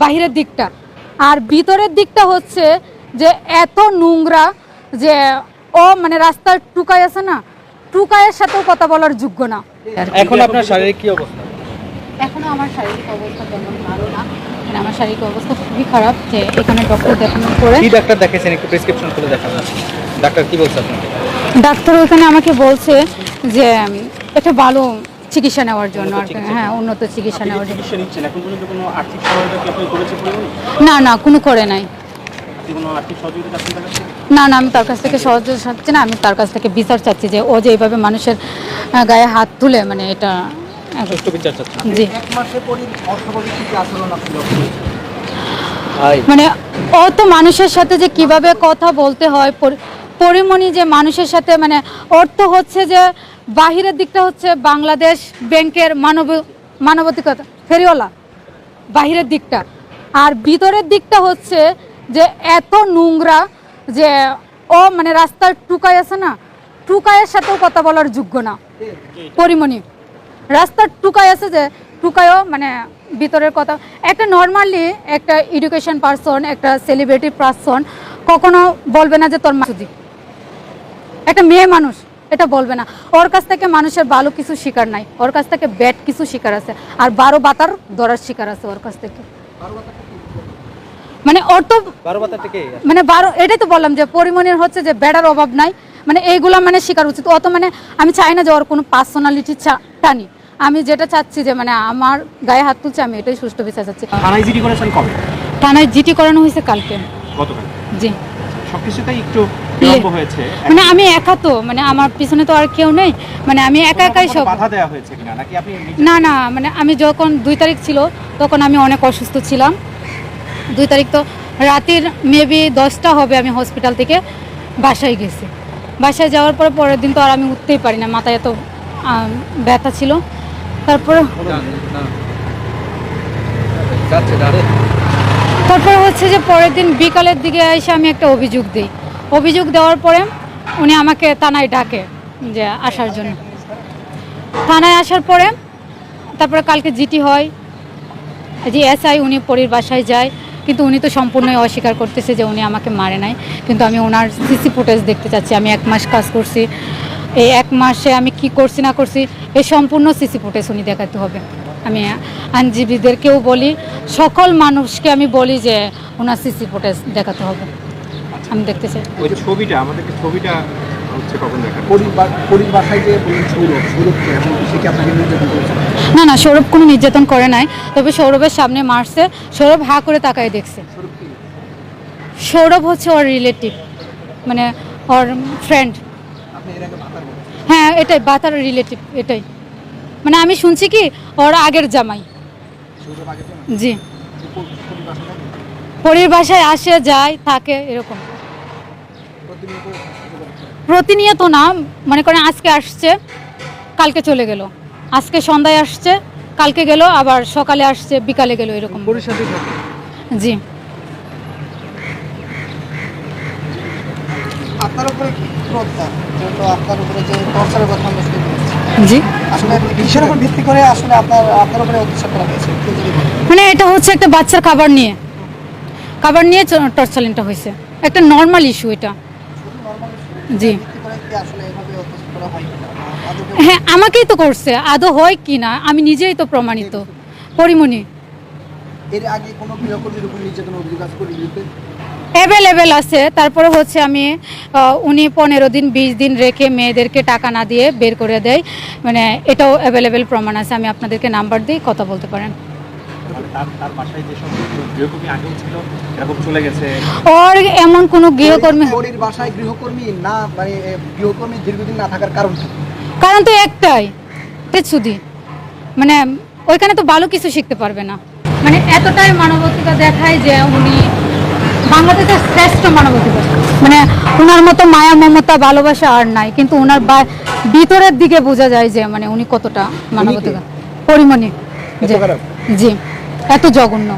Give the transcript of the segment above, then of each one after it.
বাহিরের দিকটা, আর ভিতরের দিকটা হচ্ছে যে এত নোংরা যে ও মানে রাস্তার টুকাই আছে না, টুকাইয়ের সাথেও কথা বলার যোগ্য না। এখন আপনার শারীরিক কি অবস্থা? এখনো আমার শারীরিক অবস্থা তেমন ভালো না, মানে আমার শারীরিক অবস্থা খুবই খারাপ। যে এখানে ডক্টর দেখানোর পরে কি ডাক্তার দেখেছেন, একটু প্রেসক্রিপশন করে দেখান। ডাক্তার কি বলছে আপনাকে? ডাক্তার ওখানে আমাকে বলছে যে এটা ভালো চিকিৎসা নেওয়ার জন্য আর কি, হ্যাঁ উন্নত চিকিৎসা নেওয়ার জন্য। এখন পর্যন্ত কোনো আর্থিক সহায়তা কি আপনি করেছেন? না না, কোনো করে নাই। কোনো আর্থিক সহযোগিতা আপনি তার কাছে? না না, আমি তার কাছ থেকে সহযোগিতা চাচ্ছি না, আমি তার কাছ থেকে বিচার চাচ্ছি যে ও যে এইভাবে মানুষের গায়ে হাত তুলে, মানে এটা সুষ্ঠু বিচার চাচ্ছেন? জি। এক মাসে অর্থনৈতিক কি আচরণ আপনি মানে ও তো মানুষের সাথে যে কিভাবে কথা বলতে হয়, পরিমণি যে মানুষের সাথে, মানে অর্থ হচ্ছে যে বাহিরের দিকটা হচ্ছে বাংলাদেশ ব্যাংকের মানবাধিকতা ফেরিওয়ালা বাহিরের দিকটা, আর ভিতরের দিকটা হচ্ছে যে এত নোংরা যে ও মানে রাস্তার টুকাই আছে না, টুকাইয়ের সাথেও কথা বলার যোগ্য না। পরিমণি রাস্তার টুকাই আছে যে টুকাইও মানে ভিতরের কথা, একটা নর্মালি একটা এডুকেশন পারসন, একটা সেলিব্রিটি পারসন কখনো বলবে না যে তোর মাসুদি, একটা মেয়ে মানুষ এটা বলবে না। ওর কাছ থেকে মানুষের ভালো কিছু শিকার নাই, ওর কাছ থেকে ব্যাড কিছু শিকার আছে, আর 12 বাতার ধরার শিকার আছে ওর কাছ থেকে। মানে ওর তো 12 বাতা থেকে মানে 12, এটাই তো বললাম যে পরিমণির হচ্ছে যে বেড়ার অভাব নাই, মানে এইগুলা মানে শিকার উচিত। অত মানে আমি চাই না যে ওর কোনো পার্সোনালিটি টানি, আমি যেটা চাচ্ছি যে মানে আমার গায়ে হাত তুলছে, আমি এটাই সুষ্ঠু বিচার চাচ্ছি। থানায় জিডি করেছেন কবে? থানায় জিটি করানো হয়েছে কালকে। গতকাল? জি। সবকিছুতেই একটু বিলম্ব হয়েছে। মানে আমি একা তো, মানে আমার পিছনে তো আর কেউ নেই, মানে আমি একা একাই সব। বাধা দেওয়া হয়েছে কিনা নাকি আপনি? না না, মানে আমি যখন 2 তারিখ ছিল তখন আমি অনেক অসুস্থ ছিলাম। 2 তারিখ তো রাতের মেবি 10টা হবে, আমি হসপিটাল থেকে বাসায় গেছি। বাসায় যাওয়ার পরে পরের দিন তো আর আমি উঠতেই পারি না, মাথায় এত ব্যথা ছিল। তারপরে হচ্ছে যে পরের দিন বিকালের দিকে এসে আমি একটা অভিযোগ দিই। অভিযোগ দেওয়ার পরে উনি আমাকে থানায় ডাকে যে আসার জন্য। থানায় আসার পরে তারপরে কালকে জিটি হয়, যে এসআই উনি পরীর বাসায় যায়, কিন্তু উনি তো সম্পূর্ণই অস্বীকার করতেছে যে উনি আমাকে মারে নাই। কিন্তু আমি ওনার সিসি ফুটেজ দেখতে চাচ্ছি। আমি 1 মাস কাজ করছি, এই 1 মাসে আমি কি করছি না করছি এই সম্পূর্ণ সিসি ফুটেজ উনি দেখাতে হবে। আমি আইনজীবীদেরকেও বলি, সকল মানুষকে আমি বলি যে ওনার সিসি ফুটেজ দেখাতে হবে, আমি দেখতে চাই। ওই ছবিটা আমাদেরকে ছবিটা হচ্ছে কখন দেখা? পরিবার বাসায় যে সৌরভ সে কি আপনাকে নির্যাতন করেছে? না না, সৌরভ কোনো নির্যাতন করে নাই, তবে সৌরভের সামনে মারছে। সৌরভ হা করে তাকায় দেখছে। সৌরভ হচ্ছে ওর রিলেটিভ, মানে ওর ফ্রেন্ড। হ্যাঁ এটাই বাতার রিলেটিভ, এটাই মানে আমি শুনছি কি ওর আগের জামাই। জি, পরীর বাসায় আসে যায় থাকে এরকম প্রতিনিয়ত না, মনে করেন আজকে আসছে কালকে চলে গেল, আজকে সন্ধ্যায় আসছে কালকে গেল, আবার সকালে আসছে বিকালে গেল, এরকম। জি। আপনার উপরে কি প্রত্যাশা, যেহেতু আপনার উপরে যে টর্চারের কথা আমরা শুনতে পাচ্ছি, জি আসলে কিসের উপর ভিত্তি করে আসলে আপনার উপরে অত্যাচার করা হয়েছে? মানে এটা হচ্ছে একটা বাচ্চার খাবার নিয়ে টর্চারিংটা হয়েছে, একটা নর্মাল ইস্যু এটা। জি হ্যাঁ, আমাকেই তো করছে, আদৌ হয় কি না আমি নিজেই তো প্রমাণিত। পরিমণি এর আগে কোনো গৃহকর্মীর উপর নির্যাতন অভিযোগ আছে পরিবারে? অ্যাভেলেবেল আছে। তারপরে হচ্ছে আমি উনি 15 দিন 20 দিন রেখে মেয়েদেরকে টাকা না দিয়ে বের করে দেয়, মানে এটাও অ্যাভেলেবেল প্রমাণ আছে। আমি আপনাদেরকে নাম্বার দিই, কথা বলতে পারেন। তার বাসায় যে সব গৃহকর্মী আগেও ছিল এরকম চলে গেছে? ওর এমন কোনো গৃহকর্মী পরির বাসায় গৃহকর্মী না, মানে গৃহকর্মী দীর্ঘদিন না থাকার কারণ কি? কারণ তো একটাই, পেছুদি, মানে ওইখানে তো ভালো কিছু শিখতে পারবে না। মানে এতটাই মানবতা দেখায় যে উনি বাংলাদেশের শ্রেষ্ঠ মানবতা, মানে ওনার মতো মায়া মমতা ভালোবাসা আর নাই, কিন্তু ওনার ভিতরের দিকে বোঝা যায় যে মানে উনি কতটা মানবতা। পরিমণি জি, এত জঘন্য।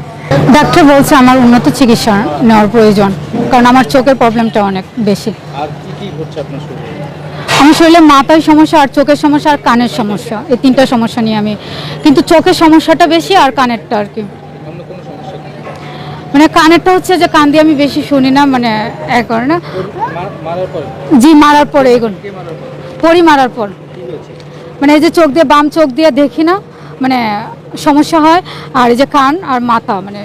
ডাক্তার বলছে আমার উন্নত চিকিৎসা নেওয়ার প্রয়োজন, কারণ আমার চোখের প্রবলেমটা অনেক বেশি। আর কি কি হচ্ছে আপনার শরীরে? আমার শরীরে মাথায় সমস্যা, আর চোখের সমস্যা, আর কানের সমস্যা, এই 3টা সমস্যা নিয়ে আমি, কিন্তু চোখের সমস্যাটা বেশি আর কানেরটা আর কি। অন্য কোনো সমস্যা? মানে কানেরটা হচ্ছে যে কান দিয়ে আমি বেশি শুনি না, মানে এ করে না। মারার পরে জি, মারার পরে এগুলো কে মারার পরে পরি মারার পর কি হয়েছে? মানে এই যে চোখ দিয়ে, বাম চোখ দিয়ে দেখি না, মানে সমস্যা হয়। আর এই যে কান আর মাথা মানে